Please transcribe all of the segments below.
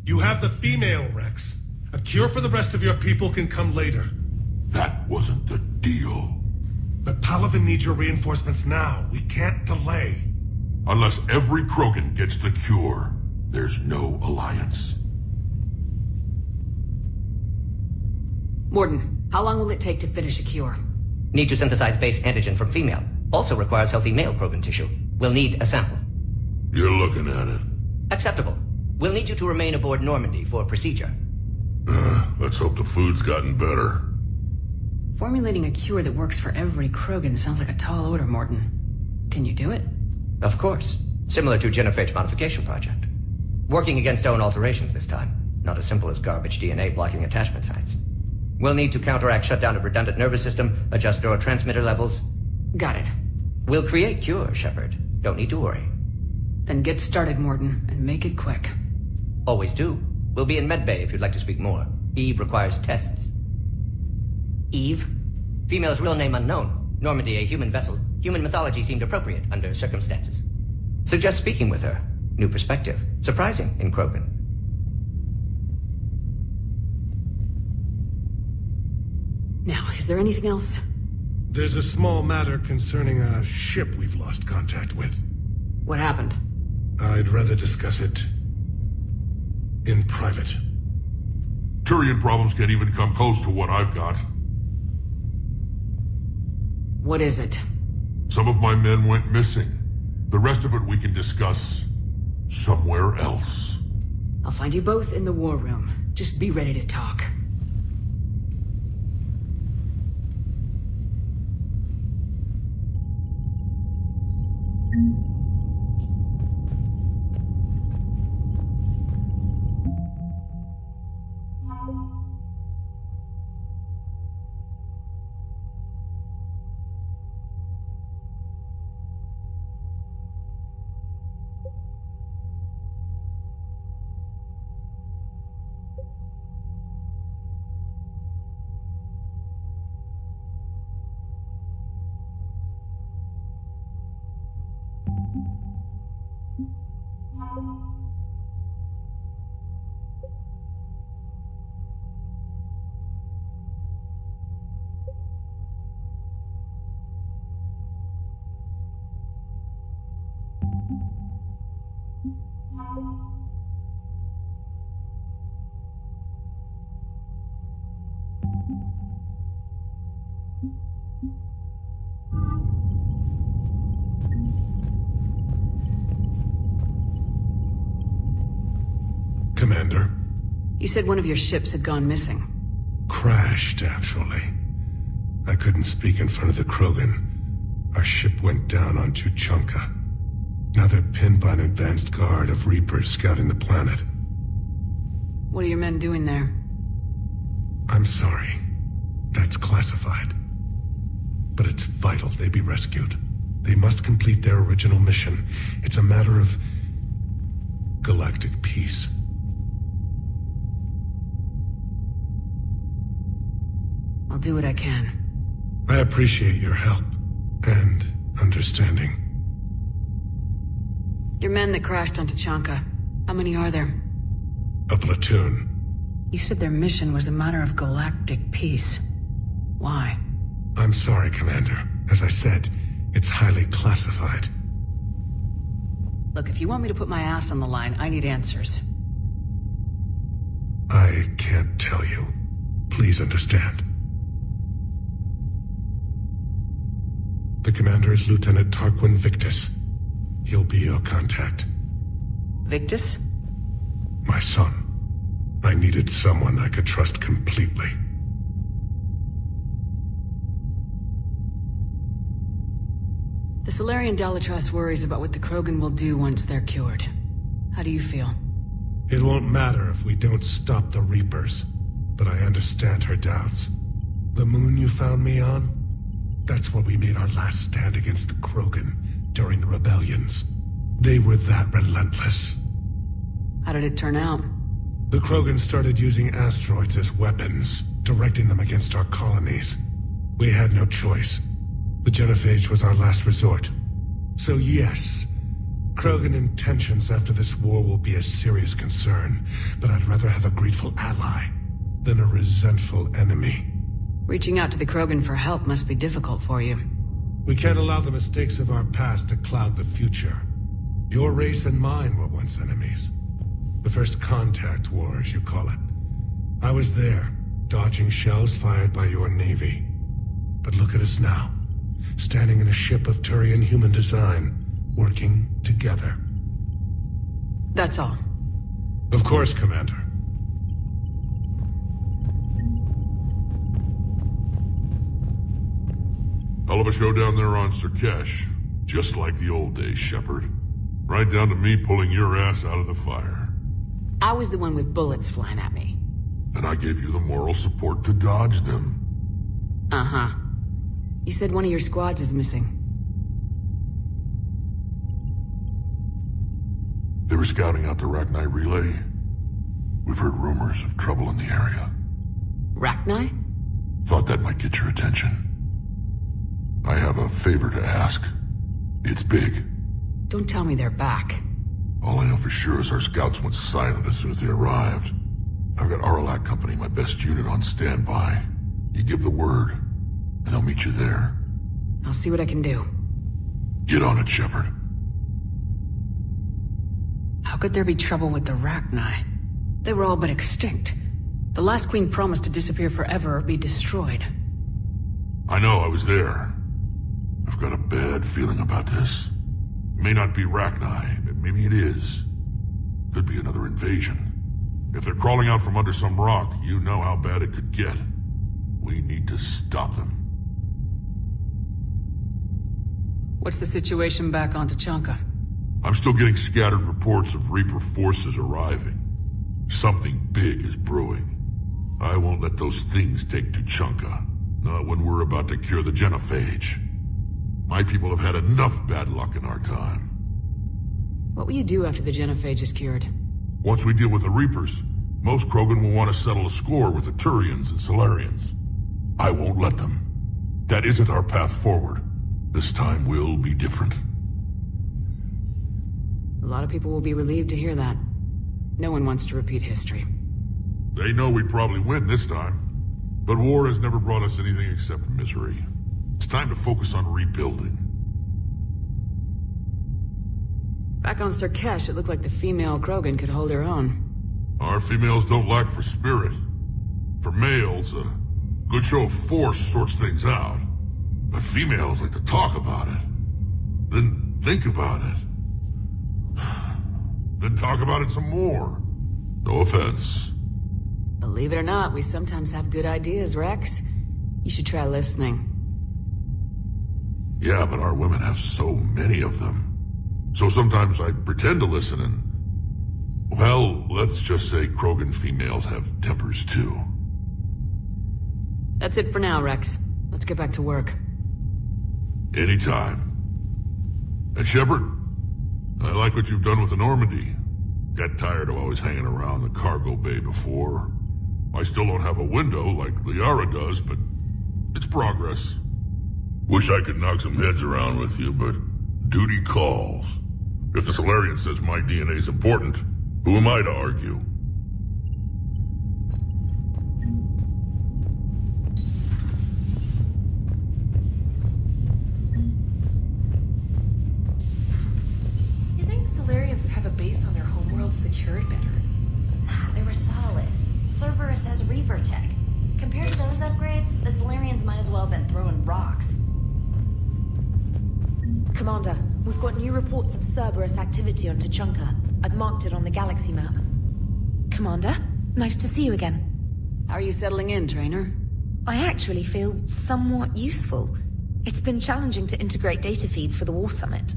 You have the female, Rex. A cure for the rest of your people can come later. That wasn't the deal. But Palaven needs your reinforcements now. We can't delay. Unless every Krogan gets the cure, there's no alliance. Morden, how long will it take to finish a cure? Need to synthesize base antigen from female. Also requires healthy male Krogan tissue. We'll need a sample. You're looking at it. Acceptable. We'll need you to remain aboard Normandy for procedure. Let's hope the food's gotten better. Formulating a cure that works for every Krogan sounds like a tall order, Morton. Can you do it? Of course. Similar to Genophage modification project. Working against own alterations this time. Not as simple as garbage DNA blocking attachment sites. We'll need to counteract shutdown of redundant nervous system, adjust neurotransmitter levels. Got it. We'll create cure, Shepard. Don't need to worry. Then get started, Morton, and make it quick. Always do. We'll be in medbay if you'd like to speak more. Eve requires tests. Eve? Female's real name unknown. Normandy, a human vessel. Human mythology seemed appropriate under circumstances. Suggest speaking with her. New perspective. Surprising in Krogan. Now, is there anything else? There's a small matter concerning a ship we've lost contact with. What happened? I'd rather discuss it in private. Turian problems can't even come close to what I've got. What is it? Some of my men went missing. The rest of it we can discuss somewhere else. I'll find you both in the war room. Just be ready to talk. Commander. You said one of your ships had gone missing. Crashed, actually. I couldn't speak in front of the Krogan. Our ship went down on Tuchanka. Now they're pinned by an advanced guard of Reapers scouting the planet. What are your men doing there? I'm sorry. That's classified. But it's vital they be rescued. They must complete their original mission. It's a matter of galactic peace. I'll do what I can. I appreciate your help and understanding. Your men that crashed on Tuchanka, how many are there? A platoon. You said their mission was a matter of galactic peace. Why? I'm sorry, Commander. As I said, it's highly classified. Look, if you want me to put my ass on the line, I need answers. I can't tell you. Please understand. The commander is Lieutenant Tarquin Victus. He'll be your contact. Victus? My son. I needed someone I could trust completely. The Solarian Dalatrass worries about what the Krogan will do once they're cured. How do you feel? It won't matter if we don't stop the Reapers, but I understand her doubts. The moon you found me on? That's where we made our last stand against the Krogan during the rebellions. They were that relentless. How did it turn out? The Krogan started using asteroids as weapons, directing them against our colonies. We had no choice. The Genophage was our last resort. So yes, Krogan intentions after this war will be a serious concern, but I'd rather have a grateful ally than a resentful enemy. Reaching out to the Krogan for help must be difficult for you. We can't allow the mistakes of our past to cloud the future. Your race and mine were once enemies. The first contact war, as you call it. I was there, dodging shells fired by your navy. But look at us now, standing in a ship of Turian human design, working together. That's all. Of course, Commander. Hell of a show down there on Surkesh. Just like the old days, Shepard. Right down to me pulling your ass out of the fire. I was the one with bullets flying at me. And I gave you the moral support to dodge them. Uh-huh. You said one of your squads is missing. They were scouting out the Rachni relay. We've heard rumors of trouble in the area. Rachni? Thought that might get your attention. I have a favor to ask. It's big. Don't tell me they're back. All I know for sure is our scouts went silent as soon as they arrived. I've got Aralak Company, my best unit, on standby. You give the word, and they'll meet you there. I'll see what I can do. Get on it, Shepard. How could there be trouble with the Rachni? They were all but extinct. The last queen promised to disappear forever or be destroyed. I know, I was there. I've got a bad feeling about this. May not be Rachni, but maybe it is. Could be another invasion. If they're crawling out from under some rock, you know how bad it could get. We need to stop them. What's the situation back on Tachanka? I'm still getting scattered reports of Reaper forces arriving. Something big is brewing. I won't let those things take Tuchanka. Not when we're about to cure the genophage. My people have had enough bad luck in our time. What will you do after the genophage is cured? Once we deal with the Reapers, most Krogan will want to settle a score with the Turians and Solarians. I won't let them. That isn't our path forward. This time will be different. A lot of people will be relieved to hear that. No one wants to repeat history. They know we'd probably win this time. But war has never brought us anything except misery. It's time to focus on rebuilding. Back on Surkesh, it looked like the female Krogan could hold her own. Our females don't lack for spirit. For males, a good show of force sorts things out. But females like to talk about it. Then think about it. Then talk about it some more. No offense. Believe it or not, we sometimes have good ideas, Rex. You should try listening. Yeah, but our women have so many of them. So sometimes I pretend to listen and... Well, let's just say Krogan females have tempers too. That's it for now, Rex. Let's get back to work. Anytime. And Shepard, I like what you've done with the Normandy. Got tired of always hanging around the cargo bay before. I still don't have a window like Liara does, but it's progress. Wish I could knock some heads around with you, but duty calls. If the Solarian says my DNA's important, who am I to argue? You think Solarians would have a base on their homeworld secured better? Nah, they were solid. Cerberus has Reaper tech. Compared to those upgrades, the Solarians might as well have been throwing rocks. Commander, we've got new reports of Cerberus activity on Tachanka. I've marked it on the galaxy map. Commander, nice to see you again. How are you settling in, Trainer? I actually feel somewhat useful. It's been challenging to integrate data feeds for the War Summit.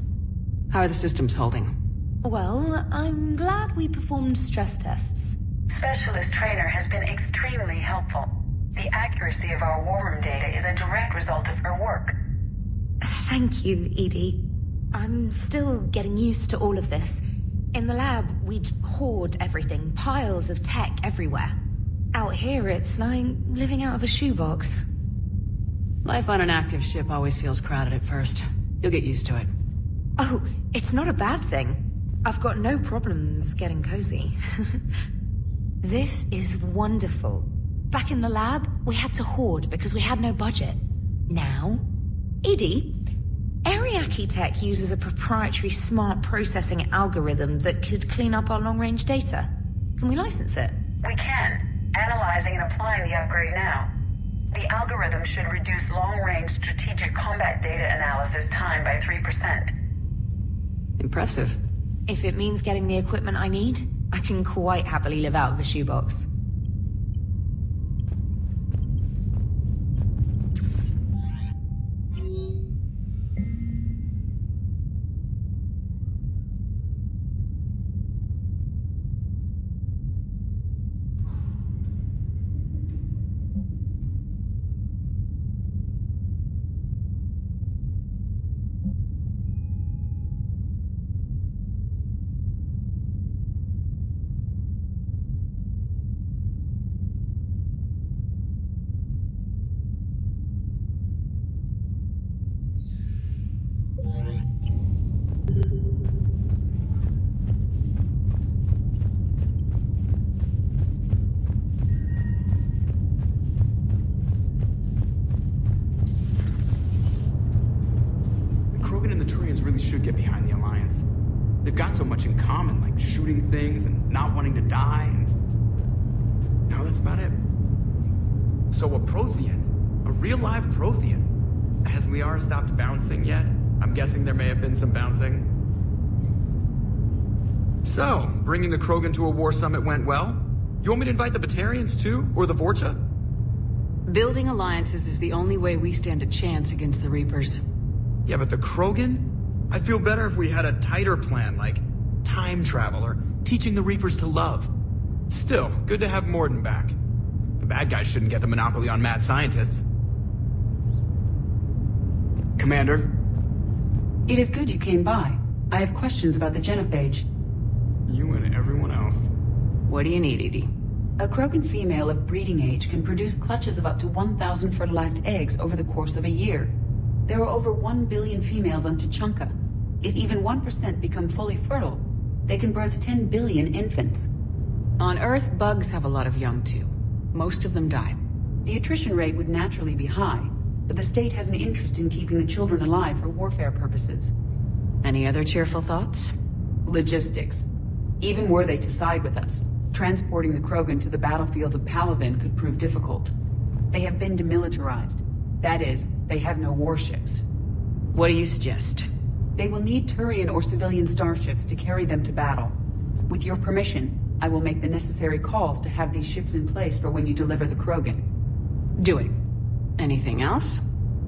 How are the systems holding? Well, I'm glad we performed stress tests. Specialist Trainer has been extremely helpful. The accuracy of our war room data is a direct result of her work. Thank you, Edie. I'm still getting used to all of this. In the lab, we'd hoard everything, piles of tech everywhere. Out here, it's like living out of a shoebox. Life on an active ship always feels crowded at first. You'll get used to it. Oh, It's not a bad thing. I've got no problems getting cozy. This is wonderful. Back in the lab, we had to hoard because we had no budget. Now, Edie, Ariake Tech uses a proprietary smart processing algorithm that could clean up our long-range data. Can we license it? We can. Analyzing and applying the upgrade now. The algorithm should reduce long-range strategic combat data analysis time by 3%. Impressive. If it means getting the equipment I need, I can quite happily live out of a shoebox. Should get behind the Alliance. They've got so much in common, like shooting things and not wanting to die, and... no, that's about it. So a Prothean. A real live Prothean. Has Liara stopped bouncing yet? I'm guessing there may have been some bouncing. So, bringing the Krogan to a war summit went well? You want me to invite the Batarians too? Or the Vorcha? Building alliances is the only way we stand a chance against the Reapers. Yeah, but the Krogan? I'd feel better if we had a tighter plan, like time travel or teaching the Reapers to love. Still, good to have Morden back. The bad guys shouldn't get the monopoly on mad scientists. Commander? It is good you came by. I have questions about the genophage. You and everyone else. What do you need, Edie? A Krogan female of breeding age can produce clutches of up to 1,000 fertilized eggs over the course of a year. There are over 1 billion females on Tuchanka. If even 1% become fully fertile, they can birth 10 billion infants. On Earth, bugs have a lot of young too. Most of them die. The attrition rate would naturally be high, but the state has an interest in keeping the children alive for warfare purposes. Any other cheerful thoughts? Logistics. Even were they to side with us, transporting the Krogan to the battlefields of Palaven could prove difficult. They have been demilitarized. That is, they have no warships. What do you suggest? They will need Turian or civilian starships to carry them to battle. With your permission, I will make the necessary calls to have these ships in place for when you deliver the Krogan. Do it. Anything else?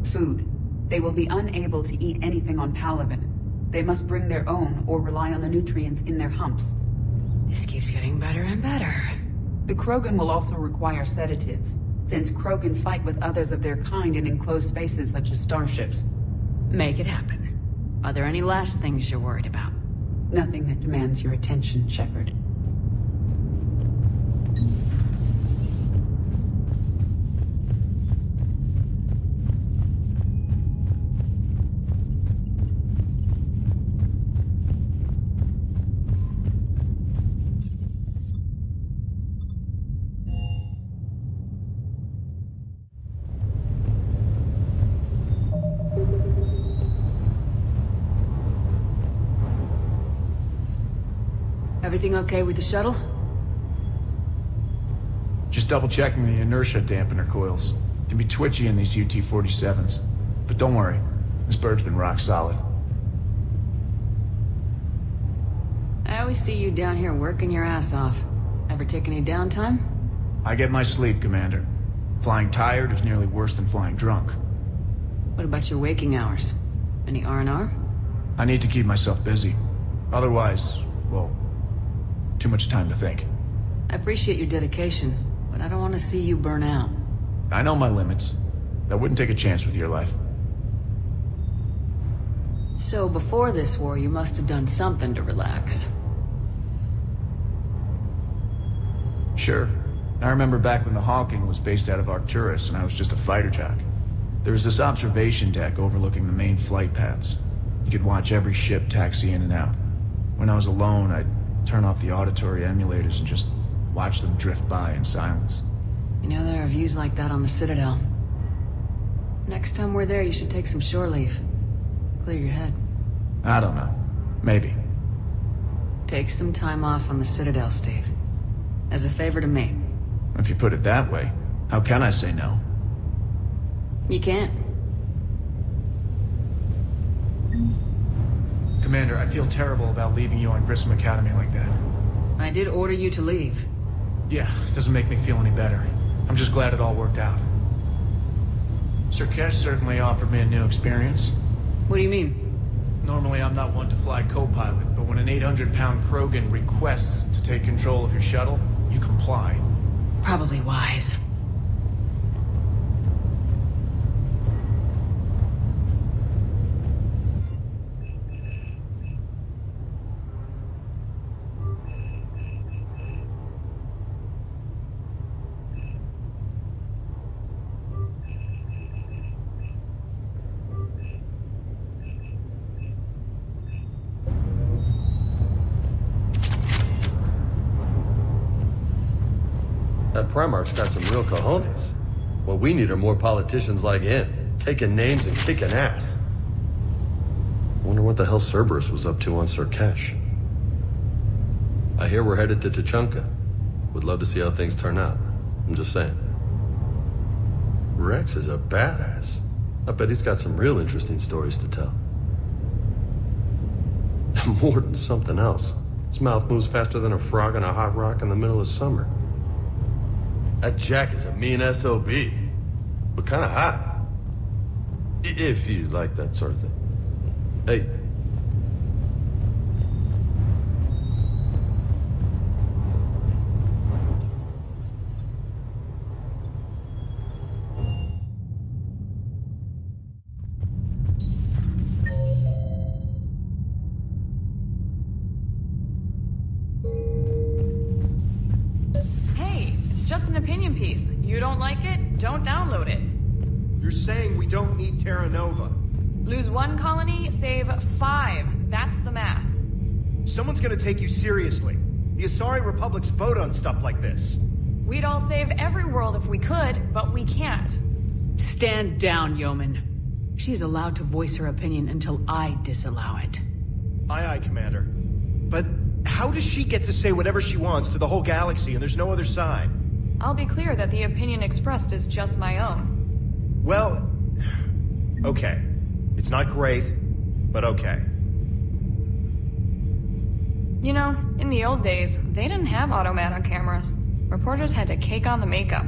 Food. They will be unable to eat anything on Palaven. They must bring their own or rely on the nutrients in their humps. This keeps getting better and better. The Krogan will also require sedatives, since Krogan fight with others of their kind in enclosed spaces such as starships. Make it happen. Are there any last things you're worried about? Nothing that demands your attention, Shepard. Everything okay with the shuttle? Just double checking the inertia dampener coils. Can be twitchy in these UT-47s. But don't worry, this bird's been rock solid. I always see you down here working your ass off. Ever take any downtime? I get my sleep, Commander. Flying tired is nearly worse than flying drunk. What about your waking hours? Any R&R? I need to keep myself busy. Otherwise, well, too much time to think. I appreciate your dedication, but I don't want to see you burn out. I know my limits. I wouldn't take a chance with your life. So before this war, you must have done something to relax. Sure. I remember back when the Hawking was based out of Arcturus and I was just a fighter jock. There was this observation deck overlooking the main flight paths. You could watch every ship taxi in and out. When I was alone, I'd turn off the auditory emulators and just watch them drift by in silence. You know, there are views like that on the Citadel. Next time we're there, you should take some shore leave. Clear your head. I don't know. Maybe. Take some time off on the Citadel, Steve. As a favor to me. If you put it that way, how can I say no? You can't. Commander, I feel terrible about leaving you on Grissom Academy like that. I did order you to leave. Yeah, doesn't make me feel any better. I'm just glad it all worked out. Sir Kesh certainly offered me a new experience. What do you mean? Normally I'm not one to fly co-pilot, but when an 800-pound Krogan requests to take control of your shuttle, you comply. Probably wise. That Primarch's got some real cojones. What we need are more politicians like him, taking names and kicking ass. I wonder what the hell Cerberus was up to on Sir Kesh. I hear we're headed to Tuchanka. Would love to see how things turn out. I'm just saying. Rex is a badass. I bet he's got some real interesting stories to tell. More than something else. His mouth moves faster than a frog on a hot rock in the middle of summer. That Jack is a mean SOB, but kind of hot. If you like that sort of thing. Hey. Opinion piece. You don't like it? Don't download it. You're saying we don't need Terra Nova. Lose 1 colony, save 5. That's the math. Someone's gonna take you seriously. The Asari Republic's vote on stuff like this. We'd all save every world if we could, but we can't. Stand down, Yeoman. She's allowed to voice her opinion until I disallow it. Aye, aye, Commander. But how does she get to say whatever she wants to the whole galaxy and there's no other side? I'll be clear that the opinion expressed is just my own. Well, okay. It's not great, but okay. You know, in the old days, they didn't have automat on cameras. Reporters had to cake on the makeup.